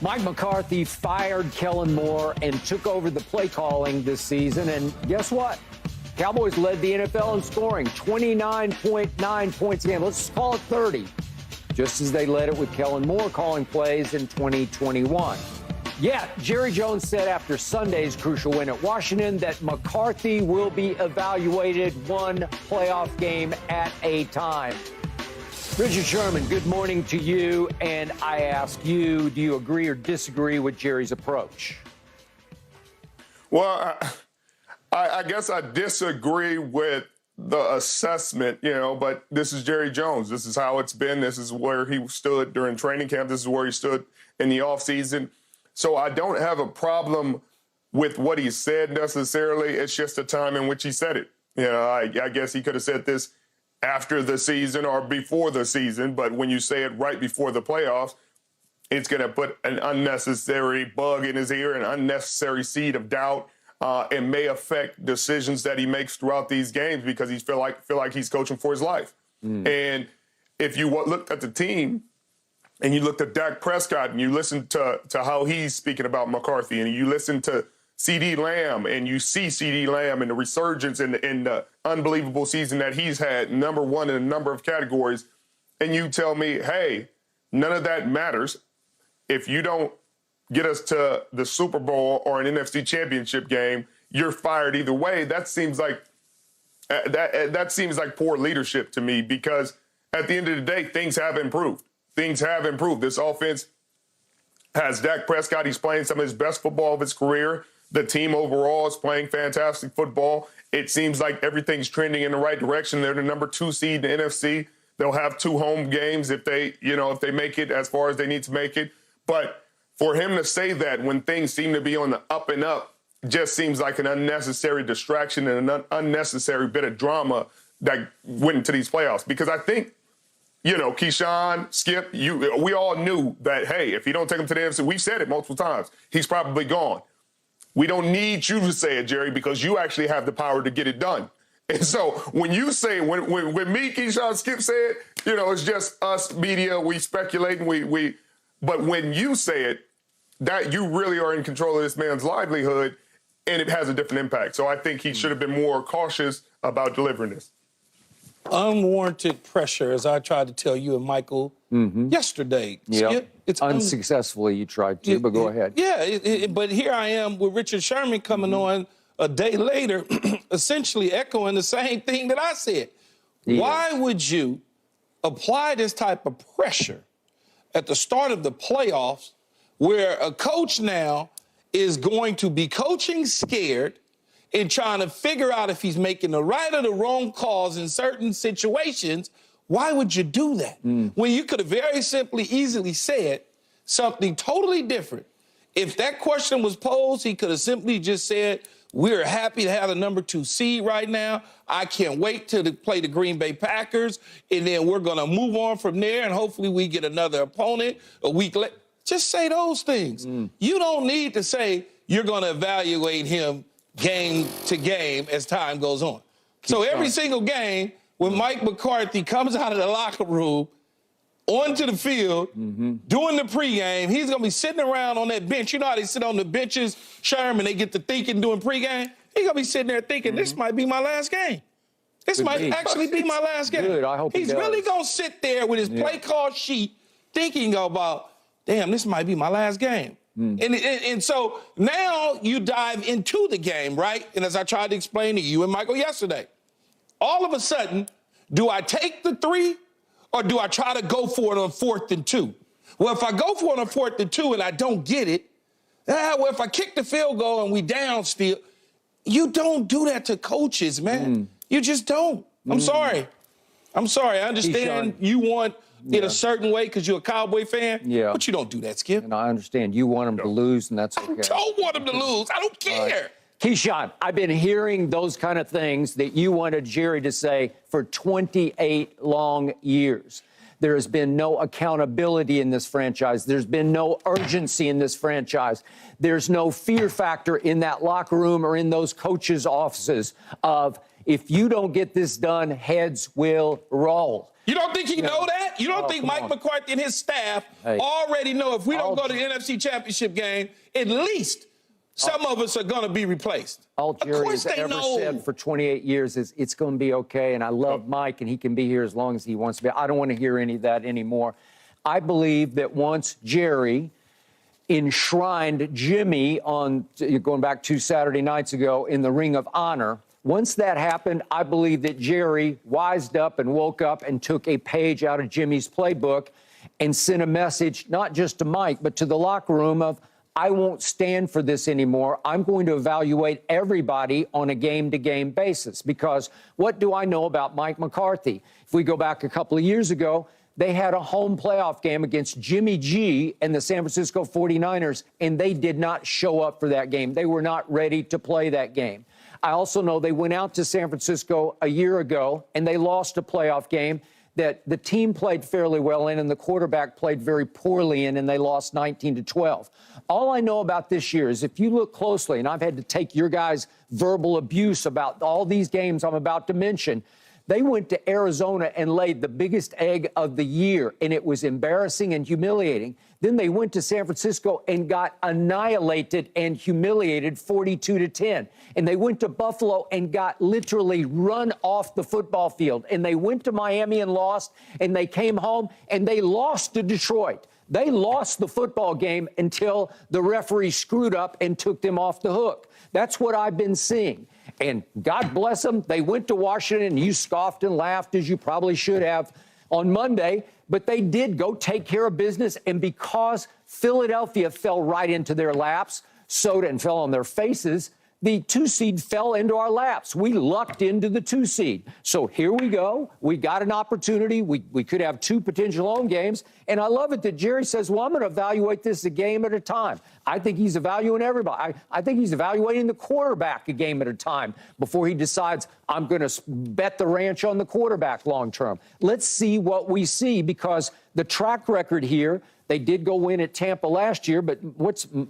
Mike McCarthy fired Kellen Moore and took over the play calling this season. And guess what? Cowboys led the NFL in scoring, 29.9 points a game. Let's call it 30, just as they led it with Kellen Moore calling plays in 2021. Yeah, Jerry Jones said after Sunday's crucial win at Washington that McCarthy will be evaluated one playoff game at a time. Richard Sherman, good morning to you. And I ask you, do you agree or disagree with Jerry's approach? Well, I guess I disagree with the assessment, but this is Jerry Jones. This is how it's been. This is where he stood during training camp. This is where he stood in the offseason. So I don't have a problem with what he said necessarily. It's just the time in which he said it. I guess he could have said this after the season or before the season, but when you say it right before the playoffs, it's going to put an unnecessary bug in his ear, an unnecessary seed of doubt. It may affect decisions that he makes throughout these games because he feel like he's coaching for his life. And if you looked at the team and you looked at Dak Prescott and you listened to how he's speaking about McCarthy and you listen to CeeDee Lamb and you see CeeDee Lamb and the resurgence in the unbelievable season that he's had, number one in a number of categories, and you tell me, hey, none of that matters if you don't get us to the Super Bowl or an NFC Championship game, you're fired either way. That seems like poor leadership to me because at the end of the day, things have improved. Things have improved. This offense has Dak Prescott. He's playing some of his best football of his career. The team overall is playing fantastic football. It seems like everything's trending in the right direction. They're the number 2 seed in the NFC. They'll have 2 home games if they make it as far as they need to make it. But for him to say that when things seem to be on the up and up just seems like an unnecessary distraction and an unnecessary bit of drama that went into these playoffs. Because I think, Keyshawn, Skip, we all knew that, hey, if he don't take him to the NFC, we've said it multiple times, he's probably gone. We don't need you to say it, Jerry, because you actually have the power to get it done. And so when you say, when me, Keyshawn, Skip say it, it's just us media, we speculate, and but when you say it, that you really are in control of this man's livelihood, and it has a different impact. So I think he should have been more cautious about delivering this. Unwarranted pressure, as I tried to tell you and Michael yesterday. Yeah, it's unsuccessfully you tried to, but go ahead. Yeah, but here I am with Richard Sherman coming on a day later, essentially echoing the same thing that I said. Yeah. Why would you apply this type of pressure at the start of the playoffs where a coach now is going to be coaching scared and trying to figure out if he's making the right or the wrong calls in certain situations? Why would you do that? When you could have very simply, easily said something totally different. If that question was posed, he could have simply just said, we're happy to have the number 2 seed right now. I can't wait to play the Green Bay Packers, and then we're going to move on from there, and hopefully we get another opponent a week later. Just say those things. You don't need to say you're going to evaluate him game to game as time goes on. So every single game, when Mike McCarthy comes out of the locker room, onto the field, doing the pregame, he's going to be sitting around on that bench. You know how they sit on the benches, Sherman, they get to thinking doing pregame? He's going to be sitting there thinking, this might be my last game. This might actually be my last game. Good, I hope he's really going to sit there with his play call sheet thinking about, damn, this might be my last game. And so now you dive into the game, right? And as I tried to explain to you and Michael yesterday, all of a sudden, do I take the 3 or do I try to go for it on 4th and 2? Well, if I go for it on 4th and 2 and I don't get it, well, if I kick the field goal and we down still, you don't do that to coaches, man. You just don't. I'm sorry. I understand you want it a certain way because you're a Cowboy fan. Yeah. But you don't do that, Skip. And I understand. You want them to lose, and that's okay. I don't want them to lose. I don't care. Keyshawn, I've been hearing those kind of things that you wanted Jerry to say for 28 long years. There has been no accountability in this franchise. There's been no urgency in this franchise. There's no fear factor in that locker room or in those coaches' offices of If you don't get this done, heads will roll. You don't think he know that? You don't think Mike McCarthy and his staff already know if we don't go to the NFC Championship game, at least some of us are going to be replaced? All Jerry has ever said for 28 years is it's going to be okay, and I love Mike, and he can be here as long as he wants to be. I don't want to hear any of that anymore. I believe that once Jerry enshrined Jimmy on, going back 2 Saturday nights ago, in the Ring of Honor, once that happened, I believe that Jerry wised up and woke up and took a page out of Jimmy's playbook and sent a message, not just to Mike, but to the locker room of, I won't stand for this anymore. I'm going to evaluate everybody on a game-to-game basis, because what do I know about Mike McCarthy? If we go back a couple of years ago, they had a home playoff game against Jimmy G and the San Francisco 49ers, and they did not show up for that game. They were not ready to play that game. I also know they went out to San Francisco a year ago, and they lost a playoff game that the team played fairly well in and the quarterback played very poorly in, and they lost 19-12. All I know about this year is if you look closely, and I've had to take your guys' verbal abuse about all these games I'm about to mention, they went to Arizona and laid the biggest egg of the year, and it was embarrassing and humiliating. Then they went to San Francisco and got annihilated and humiliated 42-10. And they went to Buffalo and got literally run off the football field. And they went to Miami and lost, and they came home and they lost to Detroit. They lost the football game until the referee screwed up and took them off the hook. That's what I've been seeing. And God bless them, they went to Washington, and you scoffed and laughed, as you probably should have, on Monday. But they did go take care of business, and because Philadelphia fell right into their laps, and fell on their faces, the 2 seed fell into our laps. We lucked into the 2 seed. So here we go. We got an opportunity. We could have 2 potential home games. And I love it that Jerry says, well, I'm going to evaluate this a game at a time. I think he's evaluating everybody. I think he's evaluating the quarterback a game at a time before he decides, I'm going to bet the ranch on the quarterback long term. Let's see what we see, because the track record here, they did go win at Tampa last year, but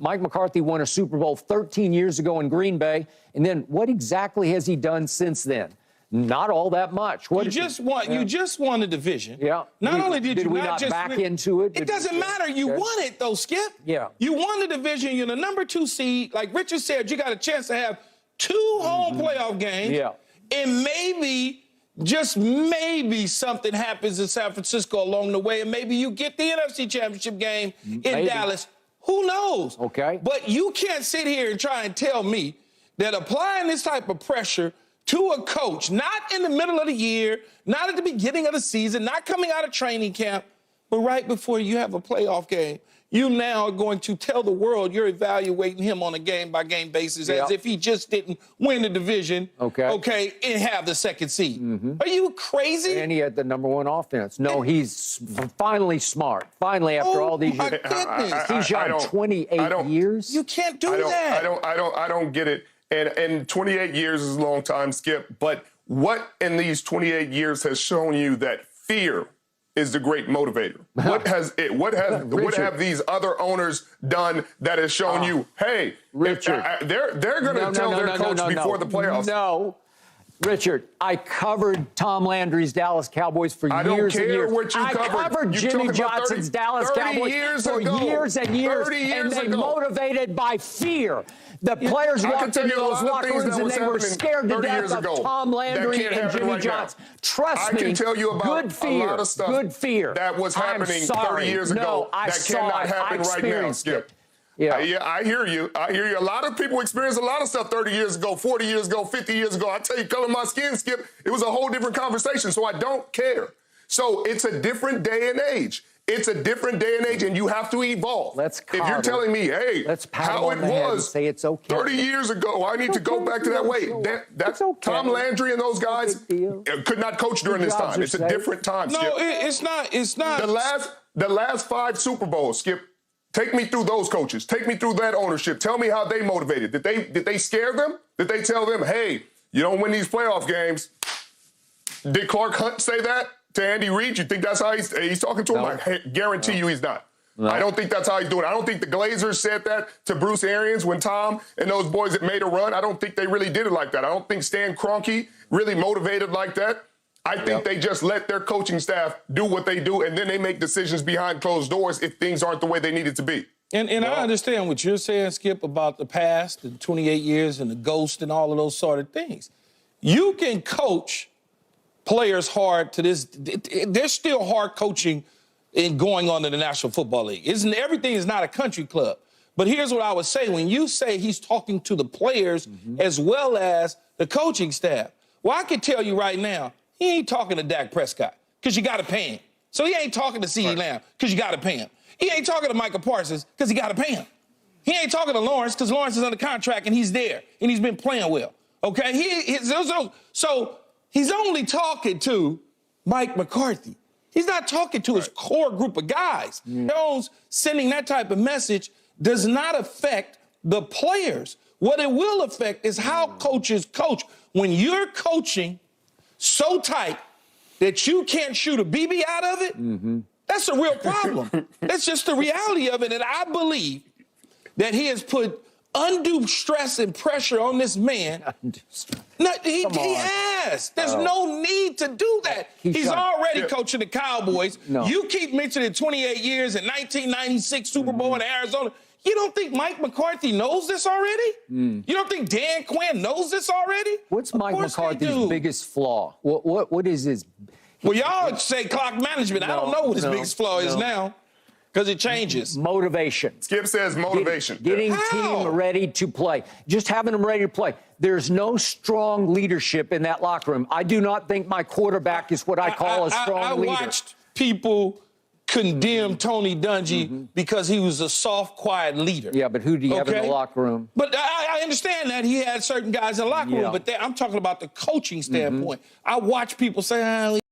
Mike McCarthy won a Super Bowl 13 years ago in Green Bay. And then what exactly has he done since then? Not all that much. You just won a division. Yeah. Not only did we not not just back into it. It doesn't matter. You won it, though, Skip. Yeah. You won the division. You're the number 2 seed. Like Richard said, you got a chance to have 2 home playoff games. Yeah. And maybe, just maybe, something happens in San Francisco along the way, and maybe you get the NFC Championship game in Dallas. Who knows? Okay. But you can't sit here and try and tell me that applying this type of pressure to a coach, not in the middle of the year, not at the beginning of the season, not coming out of training camp, but right before you have a playoff game, you now are going to tell the world you're evaluating him on a game-by-game basis as if he just didn't win the division, and have the 2nd seed. Are you crazy? And he had the number 1 offense. No, he's finally smart. Finally, after all these years. He's young, 28 years. You can't do that. I don't get it. And 28 years is a long time, Skip. But what in these 28 years has shown you that fear is the great motivator? What have these other owners done that has shown you, hey, Richard, they're going to tell their coach before the playoffs? No. Richard, I covered Tom Landry's Dallas Cowboys for years and years. What you I covered Jimmy Johnson's Dallas Cowboys for years and years, and they motivated by fear. The players walked into those locker rooms and they were scared to death of Tom Landry and Jimmy Johnson. Trust me, I can tell you about good fear, a lot of stuff that was happening 30 years ago that cannot happen right now, Skip. Yeah, I hear you. A lot of people experienced a lot of stuff 30 years ago, 40 years ago, 50 years ago. I tell you, color my skin, Skip, it was a whole different conversation, so I don't care. So it's a different day and age. It's a different day and age, and you have to evolve. If you're telling me, hey, how it was say it's okay. 30 years ago, I need to go back to that way. That's Tom Landry and those guys could not coach during this time. It's a different time, Skip. No, it's not. It's not. The last 5 Super Bowls, Skip, take me through those coaches. Take me through that ownership. Tell me how they motivated. Did they scare them? Did they tell them, hey, you don't win these playoff games? Did Clark Hunt say that to Andy Reid? You think that's how he's talking to him? I guarantee you he's not. No. I don't think that's how he's doing it. I don't think the Glazers said that to Bruce Arians when Tom and those boys that made a run. I don't think they really did it like that. I don't think Stan Kroenke really motivated like that. I think they just let their coaching staff do what they do, and then they make decisions behind closed doors if things aren't the way they need it to be. And I understand what you're saying, Skip, about the past, the 28 years and the ghost and all of those sort of things. You can coach players hard to this. There's still hard coaching in going on in the National Football League. Everything is not a country club. But here's what I would say. When you say he's talking to the players as well as the coaching staff, well, I can tell you right now, he ain't talking to Dak Prescott because you got to pay him. So he ain't talking to CeeDee Lamb because you got to pay him. He ain't talking to Micah Parsons because he got to pay him. He ain't talking to Lawrence because Lawrence is under contract and he's there and he's been playing well. Okay? So he's only talking to Mike McCarthy. He's not talking to his core group of guys. Jones sending that type of message does not affect the players. What it will affect is how coaches coach. When you're coaching so tight that you can't shoot a BB out of it, that's a real problem. That's just the reality of it. And I believe that he has put undue stress and pressure on this man. No, he has. There's no need to do that. He's already coaching the Cowboys. You keep mentioning 28 years and 1996 Super Bowl in Arizona. You don't think Mike McCarthy knows this already? You don't think Dan Quinn knows this already? What's Mike McCarthy's biggest flaw? What is his? Well, y'all say clock management. I don't know what his biggest flaw is now because it changes. Motivation. Skip says motivation. Getting team ready to play. Just having them ready to play. There's no strong leadership in that locker room. I do not think my quarterback is what I call a strong leader. I watched people condemn Tony Dungy because he was a soft, quiet leader. Yeah, but who do you have in the locker room? But I understand that he had certain guys in the locker room, but I'm talking about the coaching standpoint. I watch people say,